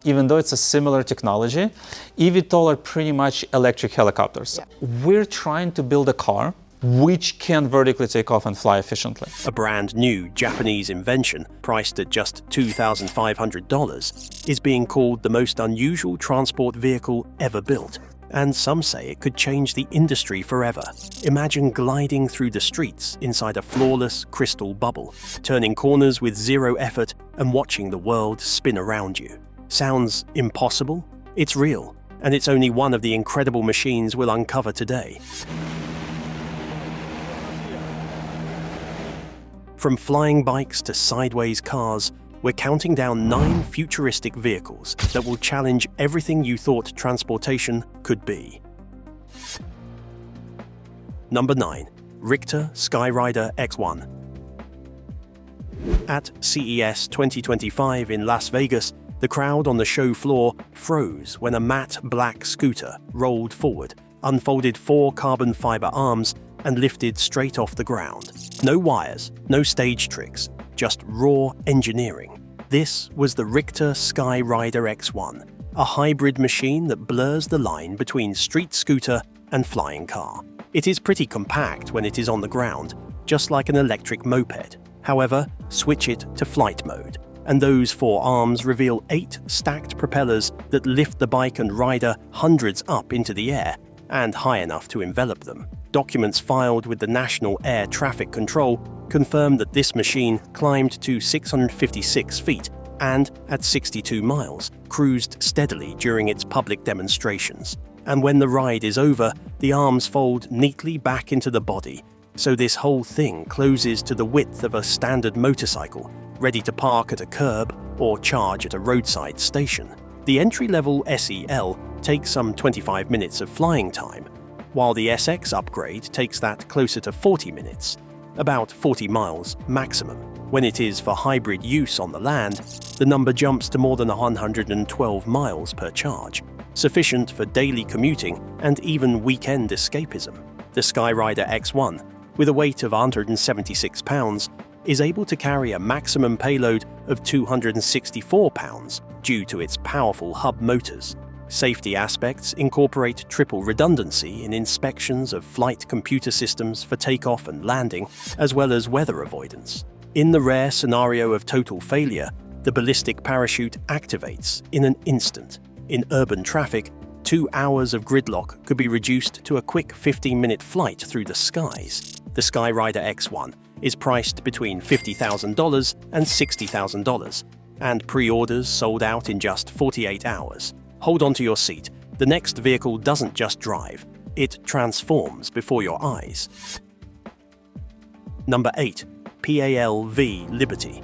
Even though it's a similar technology, eVTOL are pretty much electric helicopters. Yeah. We're trying to build a car which can vertically take off and fly efficiently. A brand new Japanese invention, priced at just $2,500, is being called the most unusual transport vehicle ever built. And some say it could change the industry forever. Imagine gliding through the streets inside a flawless crystal bubble, turning corners with zero effort and watching the world spin around you. Sounds impossible? It's real, and it's only one of the incredible machines we'll uncover today. From flying bikes to sideways cars, we're counting down 9 futuristic vehicles that will challenge everything you thought transportation could be. Number 9. RTER Sky Rider X1. At CES 2025 in Las Vegas, the crowd on the show floor froze when a matte black scooter rolled forward, unfolded 4 carbon fiber arms, and lifted straight off the ground. No wires, no stage tricks, just raw engineering. This was the RTER Sky Rider X1, a hybrid machine that blurs the line between street scooter and flying car. It is pretty compact when it is on the ground, just like an electric moped. However, switch it to flight mode, and those 4 arms reveal 8 stacked propellers that lift the bike and rider hundreds up into the air and high enough to envelop them. Documents filed with the National Air Traffic Control confirm that this machine climbed to 656 feet and, at 62 miles, cruised steadily during its public demonstrations. And when the ride is over, the arms fold neatly back into the body, so this whole thing closes to the width of a standard motorcycle, ready to park at a curb or charge at a roadside station. The entry-level SEL takes some 25 minutes of flying time, while the SX upgrade takes that closer to 40 minutes, about 40 miles maximum. When it is for hybrid use on the land, the number jumps to more than 112 miles per charge, sufficient for daily commuting and even weekend escapism. The Sky Rider X1, with a weight of 176 pounds, is able to carry a maximum payload of 264 pounds due to its powerful hub motors. Safety aspects incorporate triple redundancy in inspections of flight computer systems for takeoff and landing, as well as weather avoidance. In the rare scenario of total failure, the ballistic parachute activates in an instant. In urban traffic, 2 hours of gridlock could be reduced to a quick 15-minute flight through the skies. The Sky Rider X1 is priced between $50,000 and $60,000, and pre-orders sold out in just 48 hours. Hold on to your seat. The next vehicle doesn't just drive, it transforms before your eyes. Number 8. PAL-V Liberty.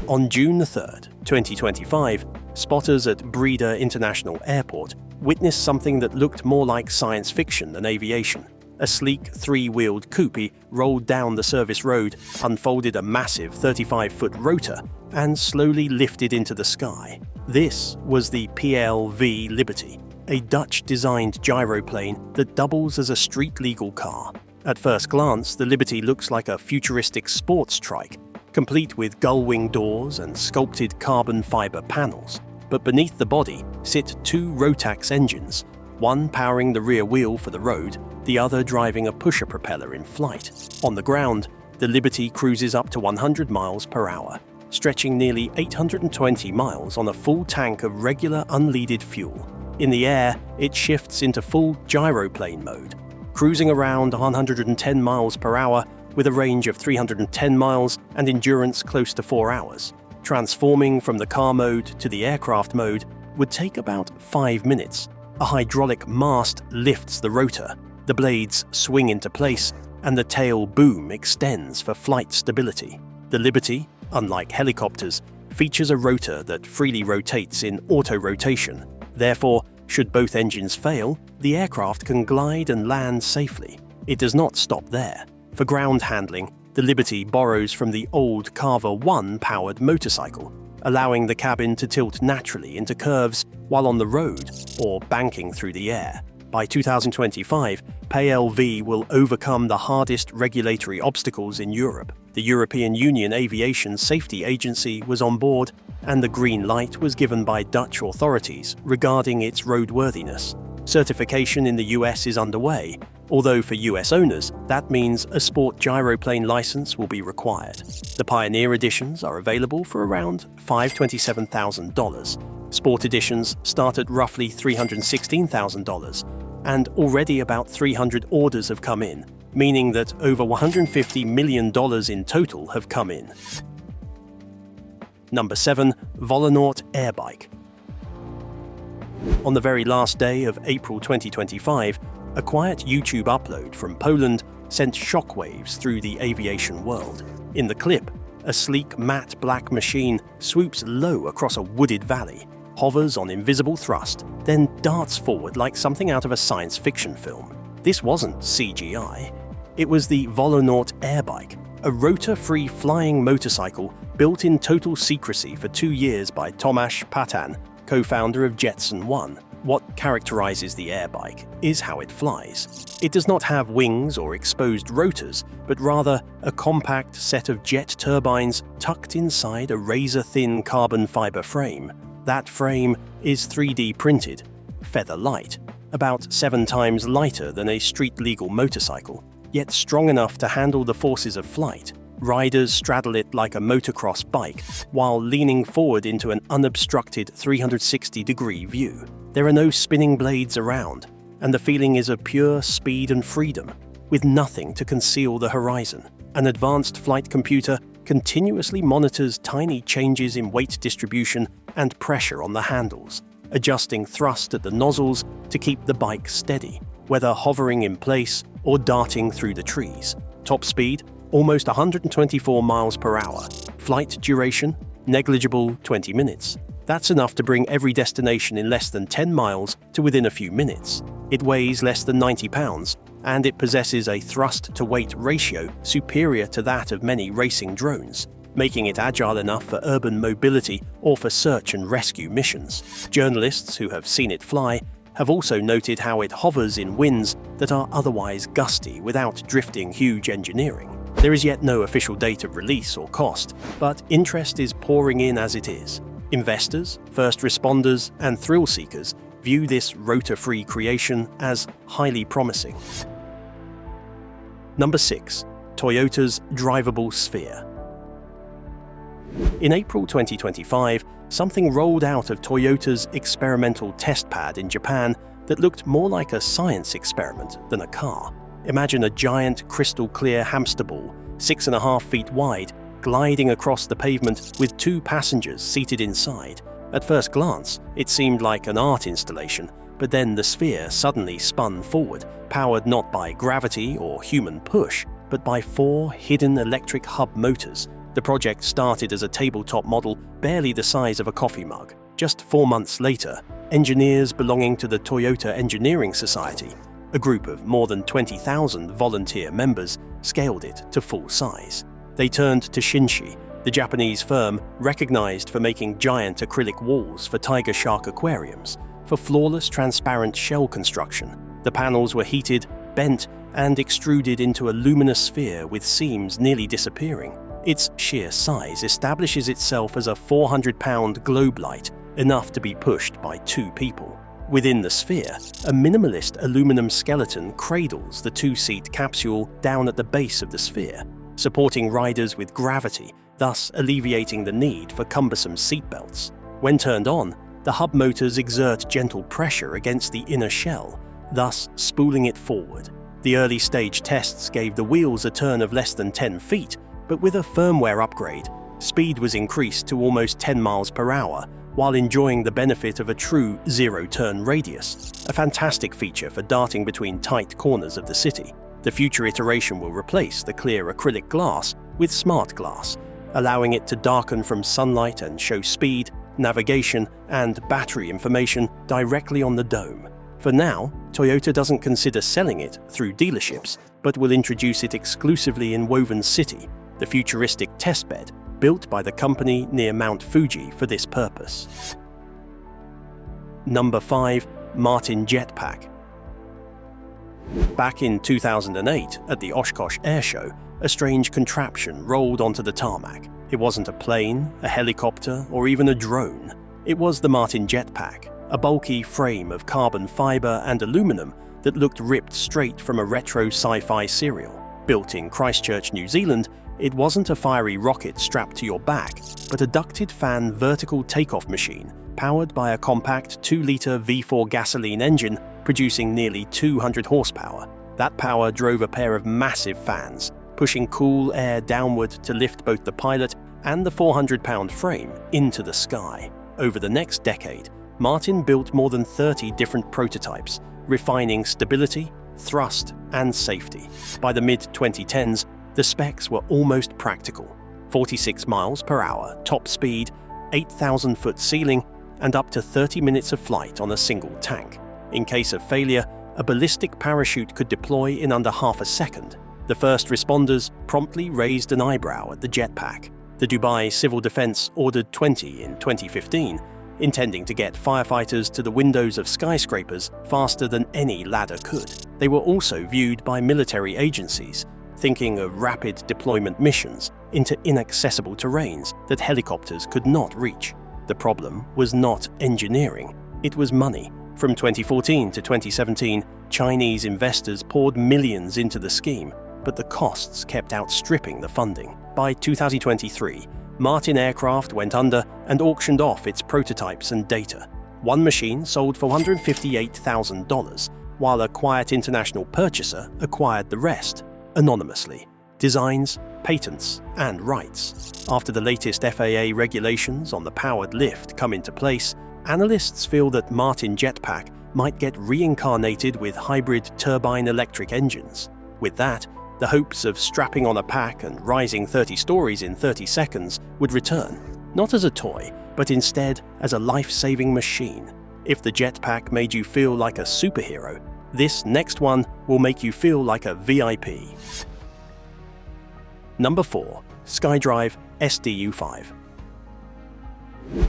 On June 3, 2025, spotters at Breda International Airport witnessed something that looked more like science fiction than aviation. A sleek 3-wheeled coupe rolled down the service road, unfolded a massive 35-foot rotor, and slowly lifted into the sky. This was the PAL-V Liberty, a Dutch-designed gyroplane that doubles as a street-legal car. At first glance, the Liberty looks like a futuristic sports trike, complete with gull-wing doors and sculpted carbon fiber panels. But beneath the body sit 2 Rotax engines, one powering the rear wheel for the road, the other driving a pusher propeller in flight. On the ground, the Liberty cruises up to 100 miles per hour, stretching nearly 820 miles on a full tank of regular unleaded fuel. In the air, it shifts into full gyroplane mode, cruising around 110 miles per hour with a range of 310 miles and endurance close to 4 hours. Transforming from the car mode to the aircraft mode would take about 5 minutes. A hydraulic mast lifts the rotor, the blades swing into place, and the tail boom extends for flight stability. The Liberty, unlike helicopters, features a rotor that freely rotates in auto-rotation. Therefore, should both engines fail, the aircraft can glide and land safely. It does not stop there. For ground handling, the Liberty borrows from the old Carver 1 powered motorcycle, allowing the cabin to tilt naturally into curves while on the road or banking through the air. By 2025, PALV will overcome the hardest regulatory obstacles in Europe. The European Union Aviation Safety Agency was on board, and the green light was given by Dutch authorities regarding its roadworthiness. Certification in the US is underway, although for US owners, that means a sport gyroplane license will be required. The Pioneer editions are available for around $527,000. Sport editions start at roughly $316,000, and already about 300 orders have come in, meaning that over $150 million in total have come in. Number 7. Volonaut Airbike. On the very last day of April 2025, a quiet YouTube upload from Poland sent shockwaves through the aviation world. In the clip, a sleek matte black machine swoops low across a wooded valley, hovers on invisible thrust, then darts forward like something out of a science fiction film. This wasn't CGI. It was the Volonaut Airbike, a rotor-free flying motorcycle built in total secrecy for 2 years by Tomasz Patan, co-founder of Jetson 1. What characterizes the Airbike is how it flies. It does not have wings or exposed rotors, but rather a compact set of jet turbines tucked inside a razor-thin carbon fiber frame. That frame is 3D printed, feather light, about 7 times lighter than a street-legal motorcycle, yet strong enough to handle the forces of flight. Riders straddle it like a motocross bike, while leaning forward into an unobstructed 360-degree view. There are no spinning blades around, and the feeling is of pure speed and freedom, with nothing to conceal the horizon. An advanced flight computer continuously monitors tiny changes in weight distribution and pressure on the handles, adjusting thrust at the nozzles to keep the bike steady, whether hovering in place or darting through the trees. Top speed, almost 124 miles per hour. Flight duration, negligible 20 minutes. That's enough to bring every destination in less than 10 miles to within a few minutes. It weighs less than 90 pounds, and it possesses a thrust-to-weight ratio superior to that of many racing drones, making it agile enough for urban mobility or for search and rescue missions. Journalists who have seen it fly have also noted how it hovers in winds that are otherwise gusty without drifting huge engineering. There is yet no official date of release or cost, but interest is pouring in as it is. Investors, first responders, and thrill seekers view this rotor-free creation as highly promising. Number 6. Toyota's drivable sphere. In April 2025, something rolled out of Toyota's experimental test pad in Japan that looked more like a science experiment than a car. Imagine a giant crystal-clear hamster ball, 6.5 feet wide, gliding across the pavement with 2 passengers seated inside. At first glance, it seemed like an art installation, but then the sphere suddenly spun forward, powered not by gravity or human push, but by 4 hidden electric hub motors. The project started as a tabletop model barely the size of a coffee mug. Just 4 months later, engineers belonging to the Toyota Engineering Society, a group of more than 20,000 volunteer members, scaled it to full size. They turned to Shinshi, the Japanese firm recognized for making giant acrylic walls for tiger shark aquariums, for flawless transparent shell construction. The panels were heated, bent, and extruded into a luminous sphere with seams nearly disappearing. Its sheer size establishes itself as a 400-pound globe light, enough to be pushed by 2 people. Within the sphere, a minimalist aluminum skeleton cradles the 2-seat capsule down at the base of the sphere, supporting riders with gravity, thus alleviating the need for cumbersome seatbelts. When turned on, the hub motors exert gentle pressure against the inner shell, thus spooling it forward. The early stage tests gave the wheels a turn of less than 10 feet, but with a firmware upgrade, speed was increased to almost 10 miles per hour, while enjoying the benefit of a true zero-turn radius, a fantastic feature for darting between tight corners of the city. The future iteration will replace the clear acrylic glass with smart glass, allowing it to darken from sunlight and show speed, navigation, and battery information directly on the dome. For now, Toyota doesn't consider selling it through dealerships, but will introduce it exclusively in Woven City, the futuristic testbed built by the company near Mount Fuji for this purpose. Number 5. Martin Jetpack. Back in 2008, at the Oshkosh Air Show, a strange contraption rolled onto the tarmac. It wasn't a plane, a helicopter, or even a drone. It was the Martin Jetpack, a bulky frame of carbon fiber and aluminum that looked ripped straight from a retro sci-fi serial. Built in Christchurch, New Zealand, it wasn't a fiery rocket strapped to your back, but a ducted fan vertical takeoff machine powered by a compact 2-litre V4 gasoline engine producing nearly 200 horsepower. That power drove a pair of massive fans, pushing cool air downward to lift both the pilot and the 400-pound frame into the sky. Over the next decade, Martin built more than 30 different prototypes, refining stability, thrust, and safety. By the mid-2010s, the specs were almost practical. 46 miles per hour top speed, 8,000-foot ceiling, and up to 30 minutes of flight on a single tank. In case of failure, a ballistic parachute could deploy in under half a second. The first responders promptly raised an eyebrow at the jetpack. The Dubai Civil Defense ordered 20 in 2015, intending to get firefighters to the windows of skyscrapers faster than any ladder could. They were also viewed by military agencies, thinking of rapid deployment missions into inaccessible terrains that helicopters could not reach. The problem was not engineering, it was money. From 2014 to 2017, Chinese investors poured millions into the scheme, but the costs kept outstripping the funding. By 2023, Martin Aircraft went under and auctioned off its prototypes and data. One machine sold for $158,000, while a quiet international purchaser acquired the rest, anonymously. Designs, patents, and rights. After the latest FAA regulations on the powered lift come into place, analysts feel that Martin Jetpack might get reincarnated with hybrid turbine electric engines. With that, the hopes of strapping on a pack and rising 30 stories in 30 seconds would return, not as a toy, but instead as a life-saving machine. If the jetpack made you feel like a superhero, this next one will make you feel like a VIP. Number 4. SkyDrive SDU-5.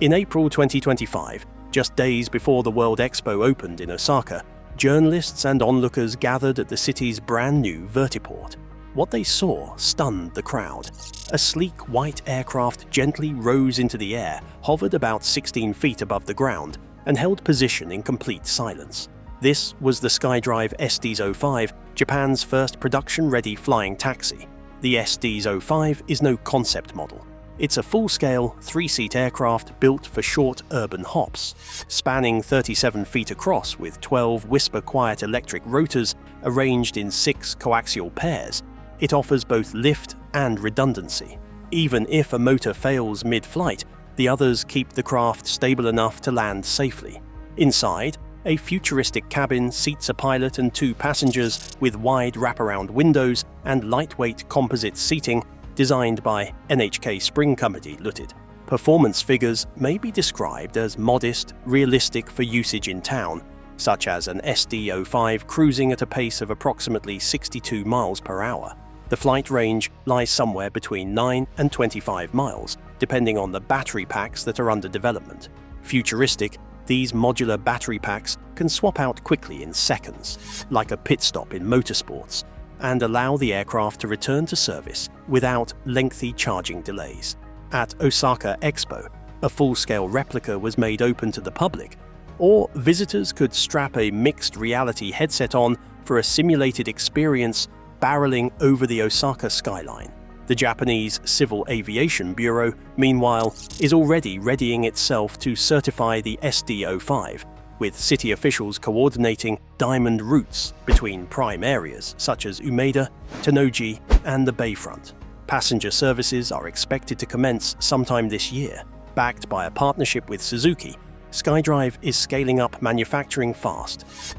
In April 2025, just days before the World Expo opened in Osaka, journalists and onlookers gathered at the city's brand new vertiport. What they saw stunned the crowd. A sleek white aircraft gently rose into the air, hovered about 16 feet above the ground, and held position in complete silence. This was the SkyDrive SDU-5, Japan's first production-ready flying taxi. The SDU-5 is no concept model. It's a full-scale, 3-seat aircraft built for short urban hops. Spanning 37 feet across with 12 whisper-quiet electric rotors arranged in 6 coaxial pairs, it offers both lift and redundancy. Even if a motor fails mid-flight, the others keep the craft stable enough to land safely. Inside, a futuristic cabin seats a pilot and 2 passengers with wide wraparound windows and lightweight composite seating designed by NHK Spring Company Limited. Performance figures may be described as modest, realistic for usage in town, such as an SDU-5 cruising at a pace of approximately 62 miles per hour. The flight range lies somewhere between 9 and 25 miles, depending on the battery packs that are under development. Futuristic, these modular battery packs can swap out quickly in seconds, like a pit stop in motorsports, and allow the aircraft to return to service without lengthy charging delays. At Osaka Expo, a full-scale replica was made open to the public, or visitors could strap a mixed reality headset on for a simulated experience barreling over the Osaka skyline. The Japanese Civil Aviation Bureau, meanwhile, is already readying itself to certify the SDU-5, with city officials coordinating diamond routes between prime areas such as Umeda, Tennoji, and the Bayfront. Passenger services are expected to commence sometime this year. Backed by a partnership with Suzuki, SkyDrive is scaling up manufacturing fast.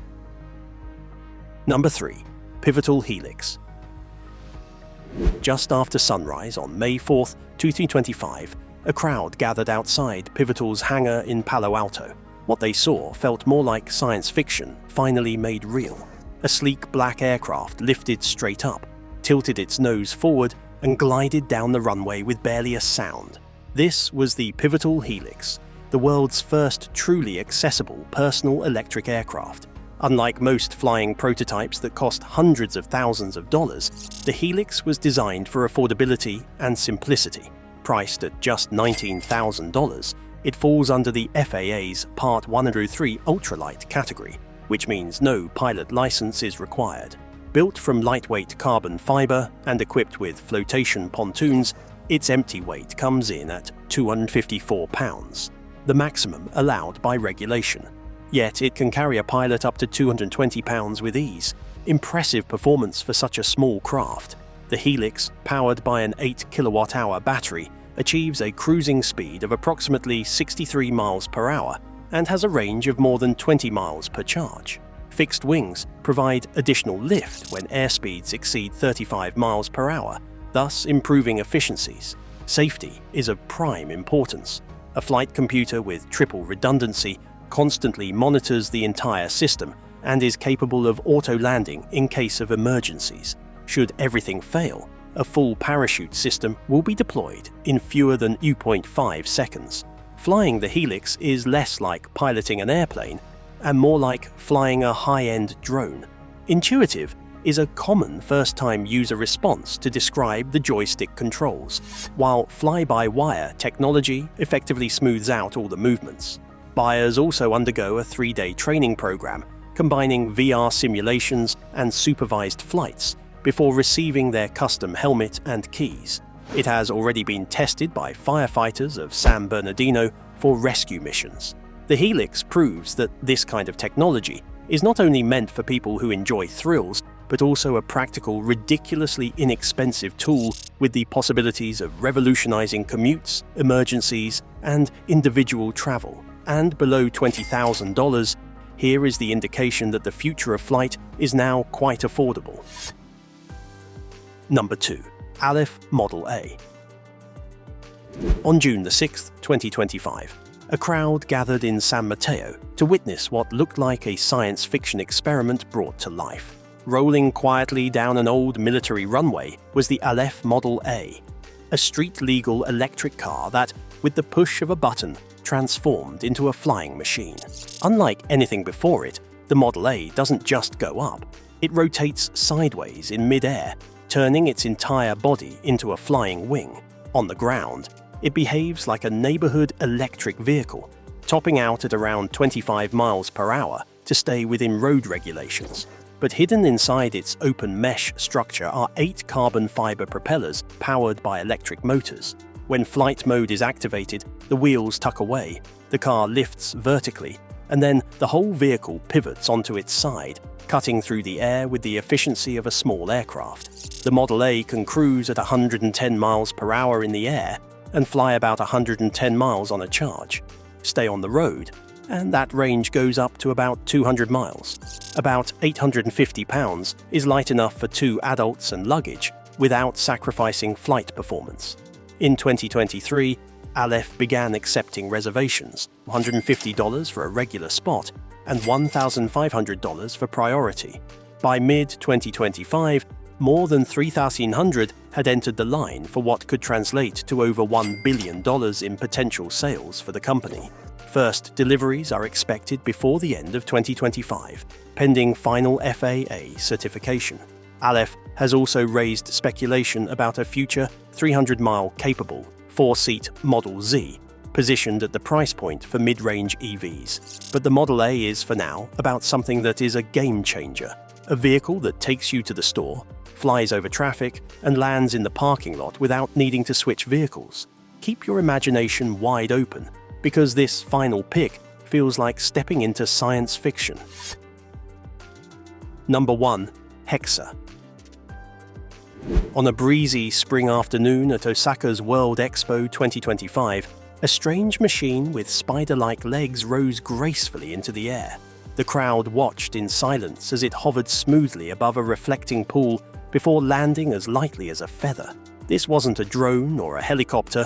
Number 3. Pivotal Helix. Just after sunrise on May 4, 2025, a crowd gathered outside Pivotal's hangar in Palo Alto. What they saw felt more like science fiction finally made real. A sleek black aircraft lifted straight up, tilted its nose forward, and glided down the runway with barely a sound. This was the Pivotal Helix, the world's first truly accessible personal electric aircraft. Unlike most flying prototypes that cost hundreds of thousands of dollars, the Helix was designed for affordability and simplicity. Priced at just $19,000, it falls under the FAA's Part 103 ultralight category, which means no pilot license is required. Built from lightweight carbon fiber and equipped with flotation pontoons, its empty weight comes in at 254 pounds, the maximum allowed by regulation. Yet it can carry a pilot up to 220 pounds with ease. Impressive performance for such a small craft. The Helix, powered by an 8 kilowatt-hour battery, achieves a cruising speed of approximately 63 miles per hour and has a range of more than 20 miles per charge. Fixed wings provide additional lift when airspeeds exceed 35 miles per hour, thus improving efficiencies. Safety is of prime importance. A flight computer with triple redundancy constantly monitors the entire system and is capable of auto-landing in case of emergencies. Should everything fail, a full parachute system will be deployed in fewer than 2.5 seconds. Flying the Helix is less like piloting an airplane and more like flying a high-end drone. Intuitive is a common first-time user response to describe the joystick controls, while fly-by-wire technology effectively smooths out all the movements. Buyers also undergo a 3-day training program, combining VR simulations and supervised flights before receiving their custom helmet and keys. It has already been tested by firefighters of San Bernardino for rescue missions. The Helix proves that this kind of technology is not only meant for people who enjoy thrills, but also a practical, ridiculously inexpensive tool with the possibilities of revolutionizing commutes, emergencies, and individual travel. And below $20,000, here is the indication that the future of flight is now quite affordable. Number 2. Alef Model A. On June 6, 2025, a crowd gathered in San Mateo to witness what looked like a science fiction experiment brought to life. Rolling quietly down an old military runway was the Alef Model A, a street-legal electric car that, with the push of a button, transformed into a flying machine. Unlike anything before it, the Model A doesn't just go up. It rotates sideways in mid-air, turning its entire body into a flying wing. On the ground, it behaves like a neighborhood electric vehicle, topping out at around 25 miles per hour to stay within road regulations. But hidden inside its open mesh structure are 8 carbon fiber propellers powered by electric motors. When flight mode is activated, the wheels tuck away, the car lifts vertically, and then the whole vehicle pivots onto its side, cutting through the air with the efficiency of a small aircraft. The Model A can cruise at 110 miles per hour in the air and fly about 110 miles on a charge. Stay on the road, and that range goes up to about 200 miles. About 850 pounds is light enough for 2 adults and luggage without sacrificing flight performance. In 2023, Alef began accepting reservations, $150 for a regular spot and $1,500 for priority. By mid-2025, more than 3,100 had entered the line for what could translate to over $1 billion in potential sales for the company. First deliveries are expected before the end of 2025, pending final FAA certification. Alef has also raised speculation about a future 300-mile capable 4-seat Model Z, positioned at the price point for mid-range EVs. But the Model A is, for now, about something that is a game changer. A vehicle that takes you to the store, flies over traffic, and lands in the parking lot without needing to switch vehicles. Keep your imagination wide open, because this final pick feels like stepping into science fiction. Number 1. Hexa. On a breezy spring afternoon at Osaka's World Expo 2025, a strange machine with spider-like legs rose gracefully into the air. The crowd watched in silence as it hovered smoothly above a reflecting pool before landing as lightly as a feather. This wasn't a drone or a helicopter,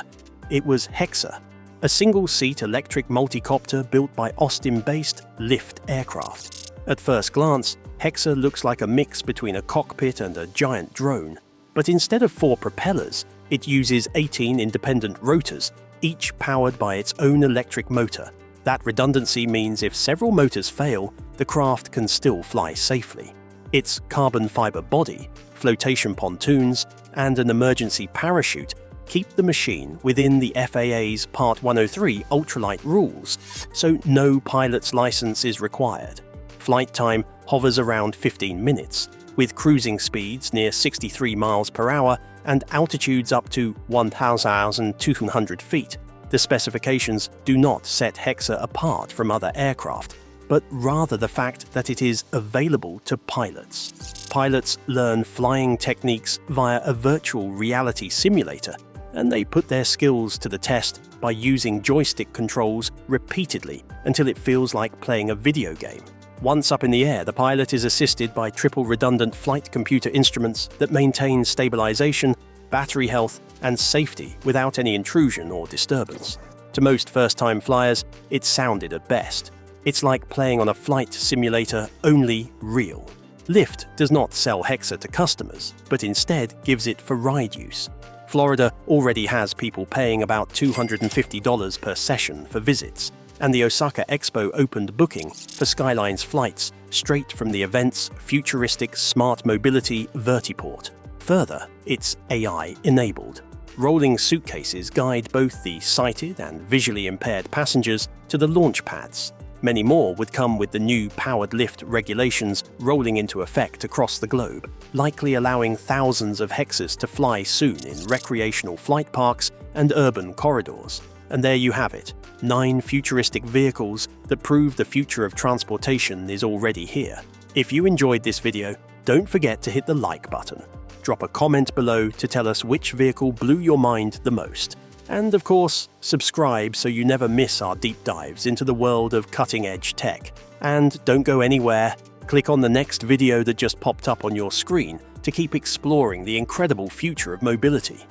it was Hexa, a single-seat electric multicopter built by Austin-based Lift Aircraft. At first glance, Hexa looks like a mix between a cockpit and a giant drone. But instead of 4 propellers, it uses 18 independent rotors, each powered by its own electric motor. That redundancy means if several motors fail, the craft can still fly safely. Its carbon fiber body, flotation pontoons, and an emergency parachute keep the machine within the FAA's Part 103 ultralight rules, so no pilot's license is required. Flight time hovers around 15 minutes, with cruising speeds near 63 miles per hour and altitudes up to 1,200 feet. The specifications do not set Hexa apart from other aircraft, but rather the fact that it is available to pilots. Pilots learn flying techniques via a virtual reality simulator, and they put their skills to the test by using joystick controls repeatedly until it feels like playing a video game. Once up in the air, the pilot is assisted by triple redundant flight computer instruments that maintain stabilization, battery health, and safety without any intrusion or disturbance. To most first-time flyers, it sounded at best. It's like playing on a flight simulator, only real. Lyft does not sell Hexa to customers, but instead gives it for ride use. Florida already has people paying about $250 per session for visits, and the Osaka Expo opened booking for Skyline's flights straight from the event's futuristic smart mobility vertiport. Further, it's AI-enabled. Rolling suitcases guide both the sighted and visually impaired passengers to the launch pads. Many more would come with the new powered lift regulations rolling into effect across the globe, likely allowing thousands of Hexas to fly soon in recreational flight parks and urban corridors. And there you have it, 9 futuristic vehicles that prove the future of transportation is already here. If you enjoyed this video, don't forget to hit the like button. Drop a comment below to tell us which vehicle blew your mind the most. And of course, subscribe so you never miss our deep dives into the world of cutting-edge tech. And don't go anywhere, click on the next video that just popped up on your screen to keep exploring the incredible future of mobility.